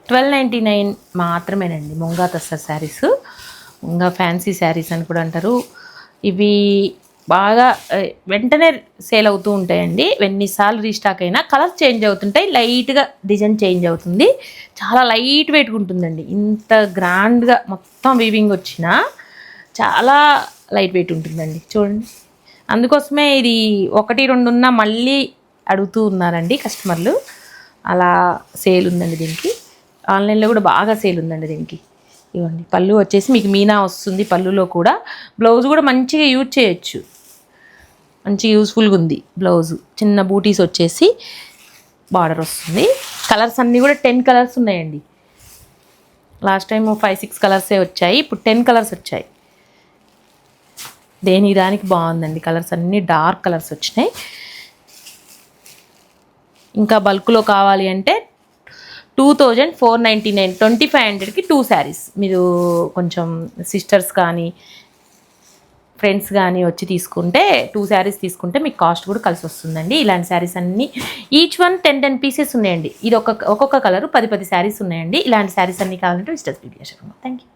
1299 మాత్రమేనండి ముంగా తస్సర్ శారీస్. ముంగా ఫ్యాన్సీ శారీస్ అని కూడా అంటారు. ఇవి బాగా వెంటనే సేల్ అవుతూ ఉంటాయండి. ఎన్నిసార్లు రీస్టాక్ అయినా కలర్స్ చేంజ్ అవుతుంటాయి, లైట్గా డిజైన్ చేంజ్ అవుతుంది. చాలా లైట్ వెయిట్గా ఉంటుందండి. ఇంత గ్రాండ్గా మొత్తం వీవింగ్ వచ్చినా చాలా లైట్ వెయిట్ ఉంటుందండి. చూడండి, అందుకోసమే ఇది 1-2 ఉన్నా మళ్ళీ అడుగుతూ ఉన్నారండి కస్టమర్లు. అలా సేల్ ఉందండి దీనికి. ఆన్లైన్లో కూడా బాగా సేల్ ఉందండి దీనికి. ఇవ్వండి, పళ్ళు వచ్చేసి మీకు మీనా వస్తుంది. పళ్ళులో కూడా బ్లౌజ్ కూడా మంచిగా యూజ్ చేయొచ్చు, మంచి యూస్ఫుల్గా ఉంది బ్లౌజు. చిన్న బూటీస్ వచ్చేసి బార్డర్ వస్తుంది. కలర్స్ అన్నీ కూడా 10 కలర్స్ ఉన్నాయండి. లాస్ట్ టైం 5-6 కలర్సే వచ్చాయి, ఇప్పుడు 10 కలర్స్ వచ్చాయి. దానికి బాగుందండి. కలర్స్ అన్నీ డార్క్ కలర్స్ వచ్చినాయి. ఇంకా బల్క్లో కావాలి అంటే 2499, 2500కి 2 శారీస్. మీరు కొంచెం సిస్టర్స్ కానీ ఫ్రెండ్స్ కానీ వచ్చి తీసుకుంటే 2 శారీస్ తీసుకుంటే మీకు కాస్ట్ కూడా కలిసి వస్తుందండి. ఇలాంటి శారీస్ అన్నీ ఈచ్ వన్ 10 పీసెస్ ఉన్నాయండి. ఇది ఒక్కొక్క కలరు 10 శారీస్ ఉన్నాయండి. ఇలాంటి శారీస్ అన్నీ కావాలంటే విజిట్ థ్యాంక్ యూ.